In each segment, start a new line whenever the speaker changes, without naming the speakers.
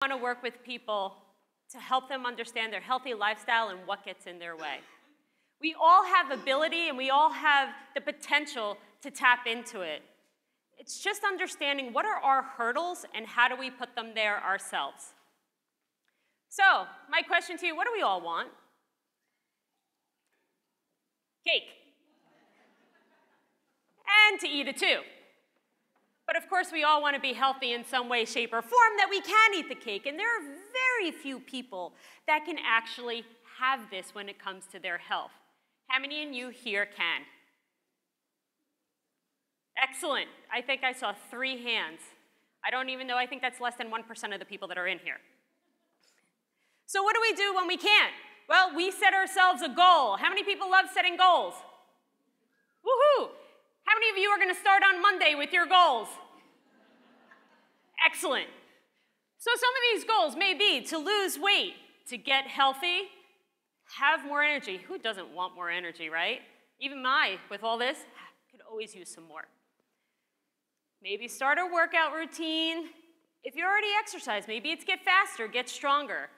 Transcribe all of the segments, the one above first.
want to work with people to help them understand their healthy lifestyle and what gets in their way. We all have ability and we all have the potential to tap into it. It's just understanding what are our hurdles and how do we put them there ourselves. So, my question to you, what do we all want? Cake. And to eat it too. But of course, we all want to be healthy in some way, shape, or form that we can eat the cake. And there are very few people that can actually have this when it comes to their health. How many of you here can? Excellent. I think I saw 3 hands. I don't even know. I think that's less than 1% of the people that are in here. So what do we do when we can't? Well, we set ourselves a goal. How many people love setting goals? Woohoo! How many of you are going to start on Monday with your goals? Excellent. So some of these goals may be to lose weight, to get healthy, have more energy. Who doesn't want more energy, right? Even with all this, could always use some more. Maybe start a workout routine. If you already exercise, maybe it's get faster, get stronger,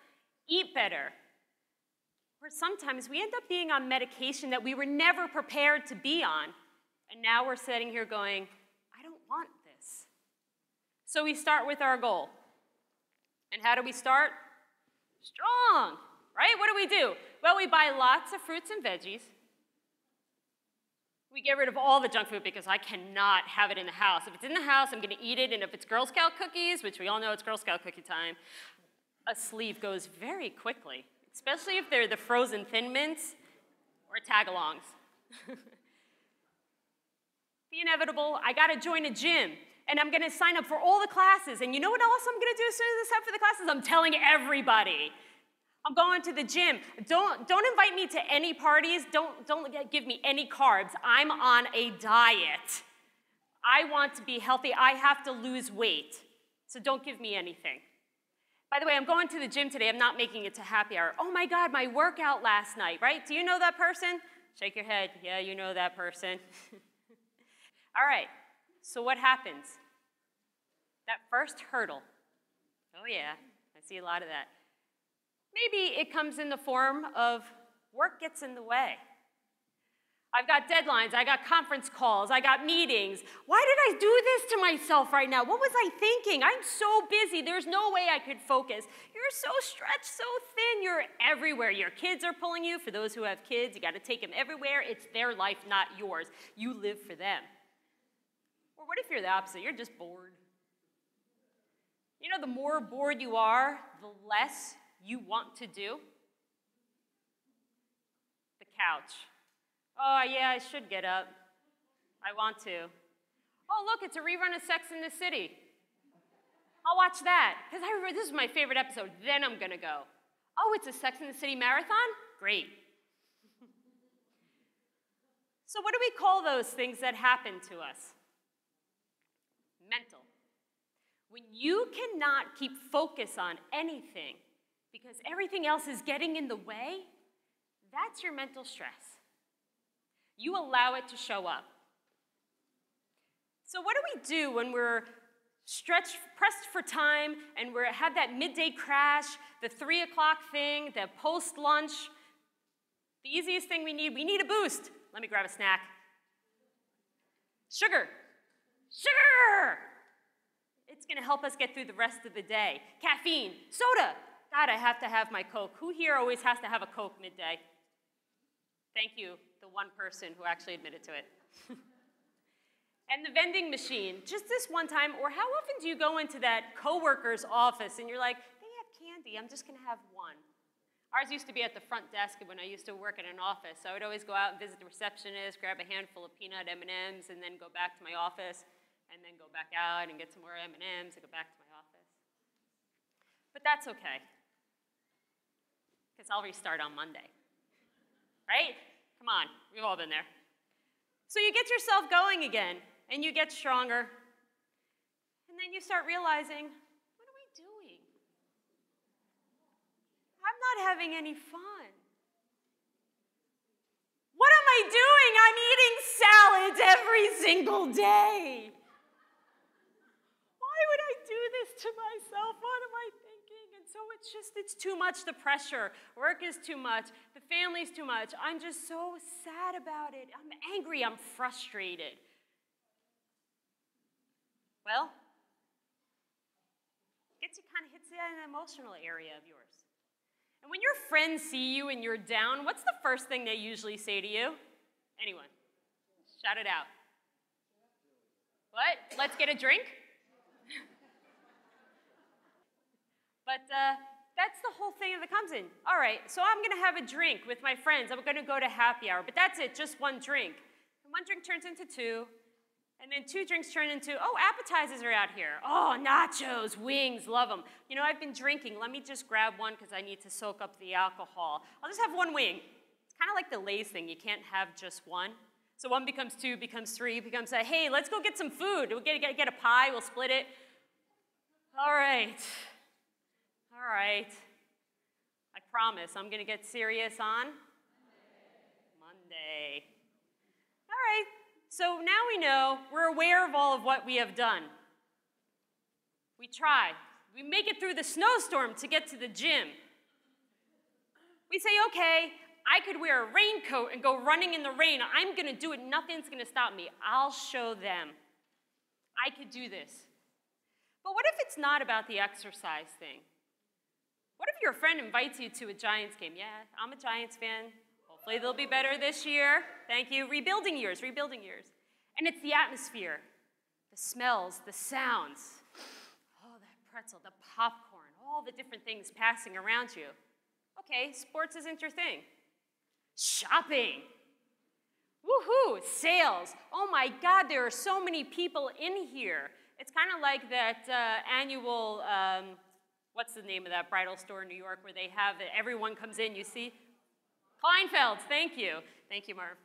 eat better. Or sometimes we end up being on medication that we were never prepared to be on, and now we're sitting here going, I don't want this. So we start with our goal. And how do we start? Strong, right? What do? Well, we buy lots of fruits and veggies. We get rid of all the junk food because I cannot have it in the house. If it's in the house, I'm going to eat it, and if it's Girl Scout cookies, which we all know it's Girl Scout cookie time, a sleeve goes very quickly, especially if they're the frozen Thin Mints or Tagalongs. The inevitable, I got to join a gym, and I'm going to sign up for all the classes, and you know what else I'm going to do as soon as I sign up for the classes? I'm telling everybody. I'm going to the gym. Don't invite me to any parties. Don't give me any carbs. I'm on a diet. I want to be healthy. I have to lose weight. So don't give me anything. By the way, I'm going to the gym today. I'm not making it to happy hour. Oh my God, my workout last night, right? Do you know that person? Shake your head. Yeah, you know that person. All right, so what happens? That first hurdle. Oh yeah, I see a lot of that. Maybe it comes in the form of work gets in the way. I've got deadlines, I got conference calls, I got meetings. Why did I do this to myself right now? What was I thinking? I'm so busy, there's no way I could focus. You're so stretched, so thin, you're everywhere. Your kids are pulling you. For those who have kids, you gotta take them everywhere. It's their life, not yours. You live for them. Or what if you're the opposite? You're just bored. You know, the more bored you are, the less you want to do. The couch. Oh, yeah, I should get up. I want to. Oh, look, it's a rerun of Sex and the City. I'll watch that, because this is my favorite episode. Then I'm going to go. Oh, it's a Sex and the City marathon? Great. So what do we call those things that happen to us? Mental. When you cannot keep focus on anything because everything else is getting in the way, that's your mental stress. You allow it to show up. So what do we do when we're stretched, pressed for time, and we have that midday crash, the 3 o'clock thing, the post-lunch? The easiest thing we need a boost. Let me grab a snack. Sugar. Sugar! It's going to help us get through the rest of the day. Caffeine, soda. God, I have to have my Coke. Who here always has to have a Coke midday? Thank you, the one person who actually admitted to it. And the vending machine, just this one time, or how often do you go into that coworker's office and you're like, they have candy, I'm just going to have one. Ours used to be at the front desk when I used to work in an office. So I would always go out and visit the receptionist, grab a handful of peanut M&Ms, and then go back to my office, and then go back out and get some more M&Ms and go back to my office. But that's okay, because I'll restart on Monday, right? Come on, we've all been there. So you get yourself going again, and you get stronger, and then you start realizing, what are we doing? I'm not having any fun. What am I doing? I'm eating salads every single day. Why would I do this to myself? What am I thinking? it's too much, the pressure. Work is too much. The family's too much. I'm just so sad about it. I'm angry. I'm frustrated. Well, it kind of hits an emotional area of yours. And when your friends see you and you're down, what's the first thing they usually say to you? Anyone? Shout it out. What? Let's get a drink? But that's the whole thing that comes in. All right, so I'm going to have a drink with my friends. I'm going to go to happy hour, but that's it, just one drink. And one drink turns into two, and then two drinks turn into, oh, appetizers are out here. Oh, nachos, wings, love them. You know, I've been drinking. Let me just grab one because I need to soak up the alcohol. I'll just have one wing. It's kind of like the Lay's thing. You can't have just one. So one becomes two, becomes three, becomes hey, let's go get some food. We'll get a pie, we'll split it. All right. I promise I'm going to get serious on Monday. All right. So now we know, we're aware of all of what we have done. We try. We make it through the snowstorm to get to the gym. We say, okay, I could wear a raincoat and go running in the rain. I'm going to do it. Nothing's going to stop me. I'll show them. I could do this. But what if it's not about the exercise thing? What if your friend invites you to a Giants game? Yeah, I'm a Giants fan. Hopefully they'll be better this year. Thank you. Rebuilding years. And it's the atmosphere, the smells, the sounds. Oh, that pretzel, the popcorn, all the different things passing around you. Okay, sports isn't your thing. Shopping. Woohoo, sales. Oh my God, there are so many people in here. It's kind of like that annual, what's the name of that bridal store in New York where they have it, everyone comes in, you see? Kleinfeld's, thank you. Thank you, Mark.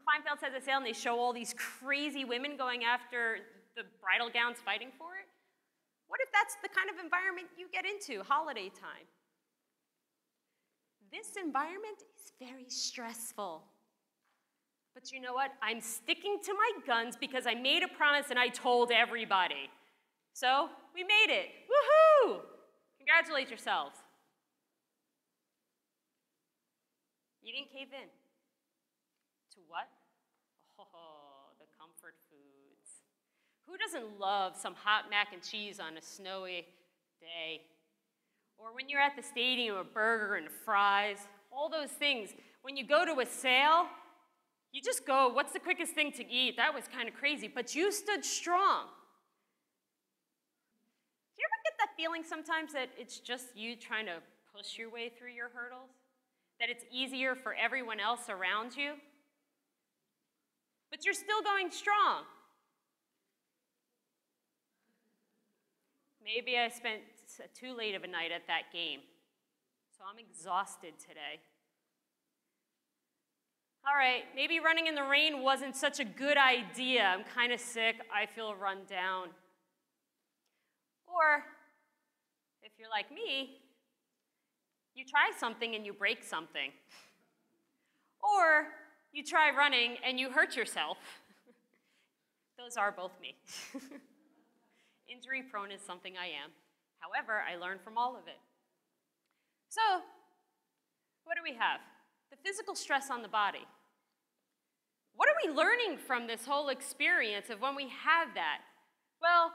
Kleinfeld's has a sale and they show all these crazy women going after the bridal gowns fighting for it. What if that's the kind of environment you get into, holiday time? This environment is very stressful. But you know what? I'm sticking to my guns because I made a promise and I told everybody. So we made it. Woohoo! Congratulate yourselves. You didn't cave in. To what? Oh, the comfort foods. Who doesn't love some hot mac and cheese on a snowy day? Or when you're at the stadium, a burger and fries, all those things. When you go to a sale, you just go, what's the quickest thing to eat? That was kind of crazy, but you stood strong. Do you ever get that feeling sometimes that it's just you trying to push your way through your hurdles? That it's easier for everyone else around you? But you're still going strong. Maybe I spent too late of a night at that game, so I'm exhausted today. All right, maybe running in the rain wasn't such a good idea. I'm kind of sick. I feel run down. Or, if you're like me, you try something and you break something. Or you try running and you hurt yourself. Those are both me. Injury prone is something I am. However, I learn from all of it. So, what do we have? The physical stress on the body. What are we learning from this whole experience of when we have that? Well,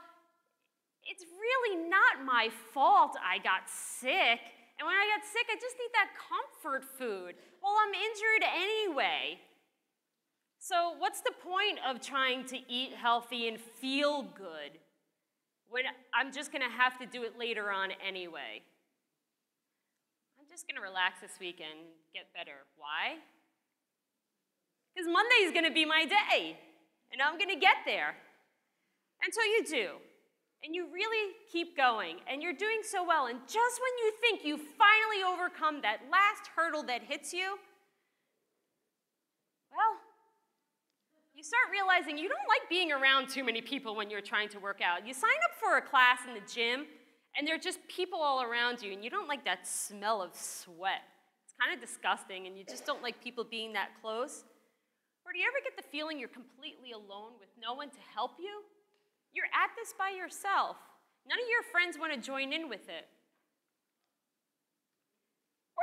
it's really not my fault I got sick. And when I got sick, I just need that comfort food. Well, I'm injured anyway. So what's the point of trying to eat healthy and feel good when I'm just going to have to do it later on anyway? I'm just going to relax this weekend and get better. Why? Because Monday is going to be my day, and I'm going to get there. And so you do. And you really keep going, and you're doing so well, and just when you think you finally overcome that last hurdle that hits you, well, you start realizing you don't like being around too many people when you're trying to work out. You sign up for a class in the gym, and there are just people all around you, and you don't like that smell of sweat. It's kind of disgusting, and you just don't like people being that close. Or do you ever get the feeling you're completely alone with no one to help you? You're at this by yourself. None of your friends want to join in with it.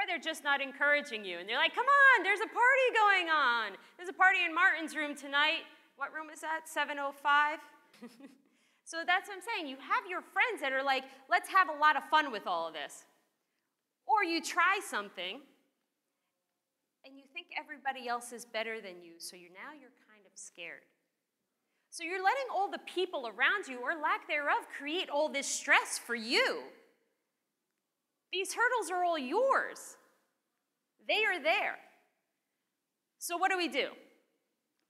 Or they're just not encouraging you. And they're like, come on, there's a party going on. There's a party in Martin's room tonight. What room is that? 705? So that's what I'm saying. You have your friends that are like, let's have a lot of fun with all of this. Or you try something, and you think everybody else is better than you, so now you're kind of scared. So you're letting all the people around you, or lack thereof, create all this stress for you. These hurdles are all yours. They are there. So what do?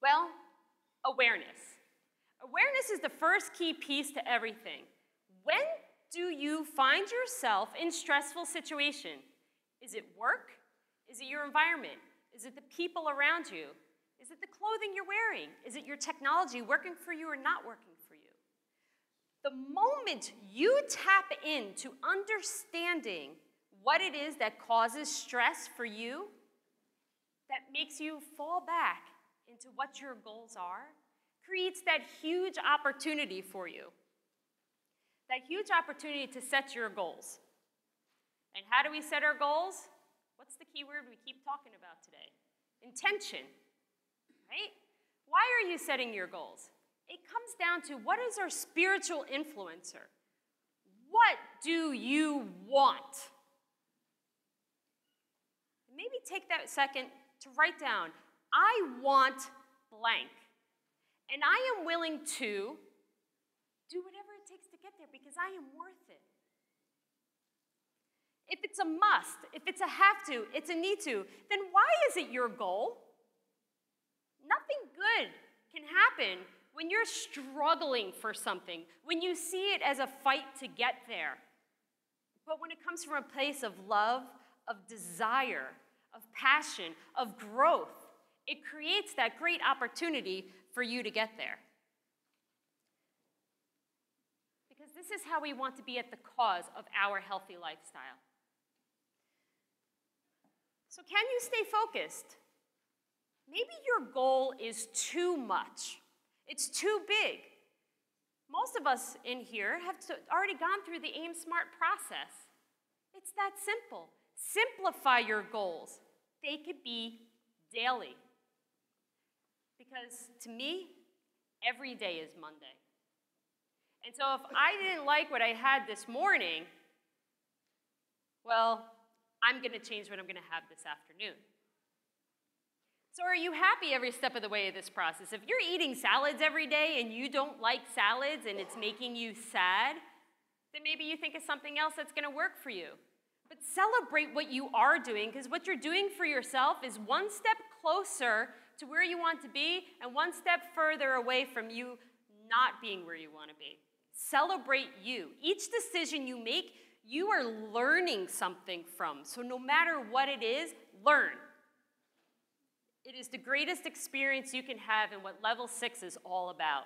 Well, awareness. Awareness is the first key piece to everything. When do you find yourself in stressful situation? Is it work? Is it your environment? Is it the people around you? Is it the clothing you're wearing? Is it your technology working for you or not working for you? The moment you tap into understanding what it is that causes stress for you, that makes you fall back into what your goals are, creates that huge opportunity for you. That huge opportunity to set your goals. And how do we set our goals? What's the key word we keep talking about today? Intention, right? Why are you setting your goals? It comes down to, what is our spiritual influencer? What do you want? Maybe take that second to write down, I want blank. And I am willing to do whatever it takes to get there because I am worth it. If it's a must, if it's a have to, it's a need to, then why is it your goal? Nothing good can happen when you're struggling for something, when you see it as a fight to get there. But when it comes from a place of love, of desire, of passion, of growth, it creates that great opportunity for you to get there. Because this is how we want to be at the cause of our healthy lifestyle. So can you stay focused? Maybe your goal is too much. It's too big. Most of us in here have already gone through the AIM SMART process. It's that simple. Simplify your goals. They could be daily. Because to me, every day is Monday. And so if I didn't like what I had this morning, well, I'm going to change what I'm going to have this afternoon. So are you happy every step of the way of this process? If you're eating salads every day and you don't like salads and it's making you sad, then maybe you think of something else that's going to work for you. But celebrate what you are doing, because what you're doing for yourself is one step closer to where you want to be and one step further away from you not being where you want to be. Celebrate you. Each decision you make, you are learning something from. So no matter what it is, learn. It is the greatest experience you can have and what level 6 is all about.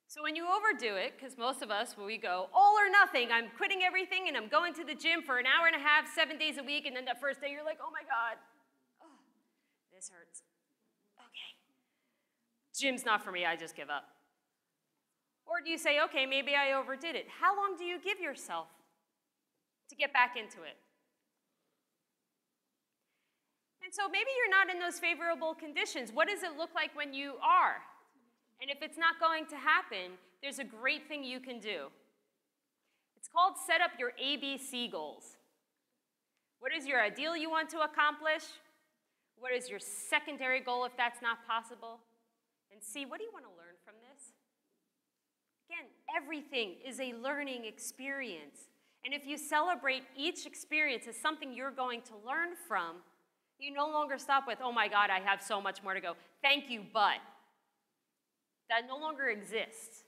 So when you overdo it, because most of us, when we go all or nothing, I'm quitting everything and I'm going to the gym for an hour and a half, 7 days a week, and then that first day you're like, oh my God, oh, this hurts. Okay. Gym's not for me, I just give up. Or do you say, okay, maybe I overdid it. How long do you give yourself to get back into it? And so maybe you're not in those favorable conditions. What does it look like when you are? And if it's not going to happen, there's a great thing you can do. It's called set up your ABC goals. What is your ideal you want to accomplish? What is your secondary goal if that's not possible? And see, what do you want to learn from this? Again, everything is a learning experience. And if you celebrate each experience as something you're going to learn from, you no longer stop with, oh my God, I have so much more to go. Thank you, but. That no longer exists.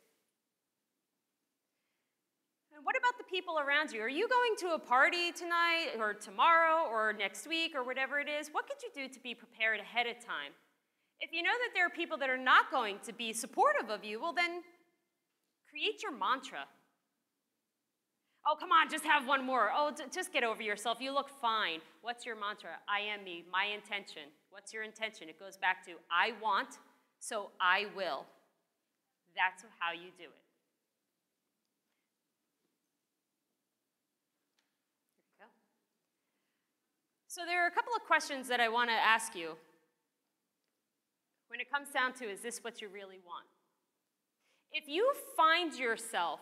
And what about the people around you? Are you going to a party tonight or tomorrow or next week or whatever it is? What could you do to be prepared ahead of time? If you know that there are people that are not going to be supportive of you, well then, create your mantra. Oh, come on, just have one more. Oh, just get over yourself. You look fine. What's your mantra? I am me, my intention. What's your intention? It goes back to I want, so I will. That's how you do it. Here we go. So there are a couple of questions that I want to ask you when it comes down to, is this what you really want? If you find yourself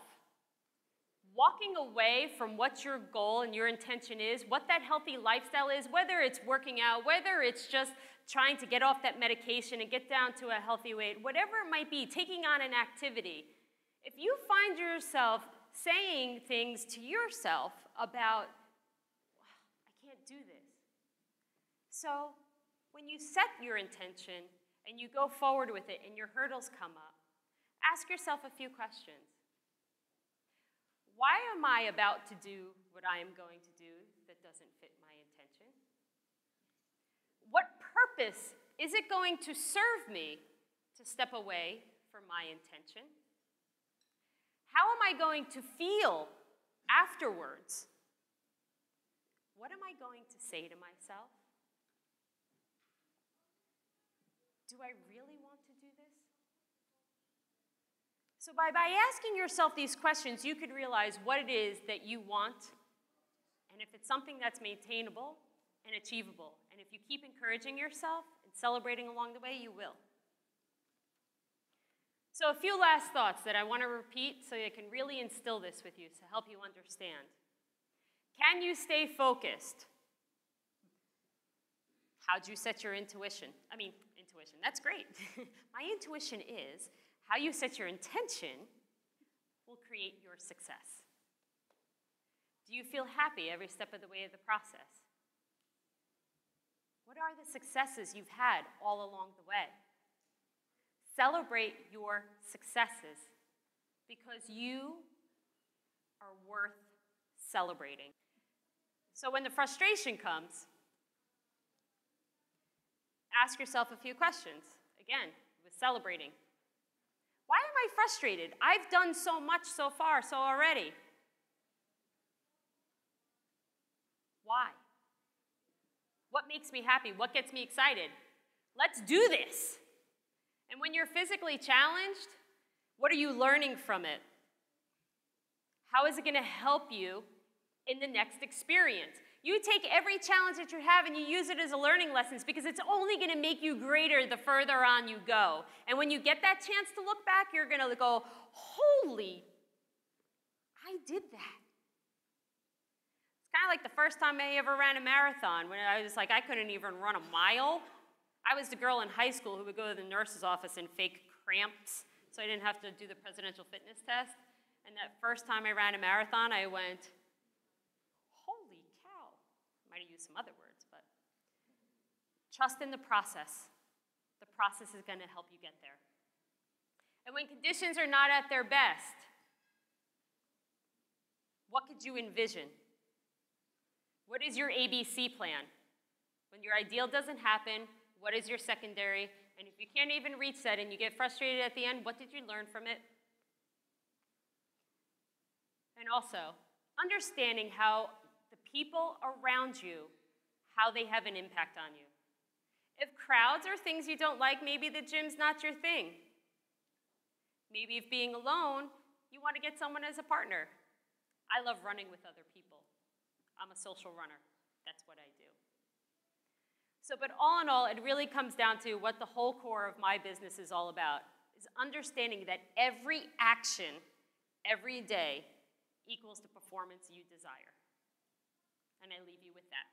walking away from what your goal and your intention is, what that healthy lifestyle is, whether it's working out, whether it's just trying to get off that medication and get down to a healthy weight, whatever it might be, taking on an activity, if you find yourself saying things to yourself about, I can't do this. So when you set your intention and you go forward with it and your hurdles come up, ask yourself a few questions. Why am I about to do what I am going to do that doesn't fit my intention? What purpose is it going to serve me to step away from my intention? How am I going to feel afterwards? What am I going to say to myself? Do I really want to do this? So by asking yourself these questions, you could realize what it is that you want, and if it's something that's maintainable and achievable. And if you keep encouraging yourself and celebrating along the way, you will. So a few last thoughts that I want to repeat so I can really instill this with you to help you understand. Can you stay focused? How'd you set your intuition? Intuition, that's great. My intuition is how you set your intention will create your success. Do you feel happy every step of the way of the process? What are the successes you've had all along the way? Celebrate your successes because you are worth celebrating. So when the frustration comes, ask yourself a few questions. Again, with celebrating. Why am I frustrated? I've done so much so far, so already. Why? What makes me happy? What gets me excited? Let's do this. And when you're physically challenged, what are you learning from it? How is it going to help you in the next experience? You take every challenge that you have and you use it as a learning lesson because it's only going to make you greater the further on you go. And when you get that chance to look back, you're going to go, holy, I did that. It's kind of like the first time I ever ran a marathon when I was like, I couldn't even run a mile. I was the girl in high school who would go to the nurse's office and fake cramps so I didn't have to do the presidential fitness test. And that first time I ran a marathon, I went, holy cow. I might have used some other words, but trust in the process. The process is going to help you get there. And when conditions are not at their best, what could you envision? What is your ABC plan? When your ideal doesn't happen, what is your secondary? And if you can't even reach that and you get frustrated at the end, what did you learn from it? And also, understanding how the people around you, how they have an impact on you. If crowds are things you don't like, maybe the gym's not your thing. Maybe if being alone, you want to get someone as a partner. I love running with other people. I'm a social runner. That's what I do. So, but all in all, it really comes down to what the whole core of my business is all about, is understanding that every action, every day, equals the performance you desire. And I leave you with that.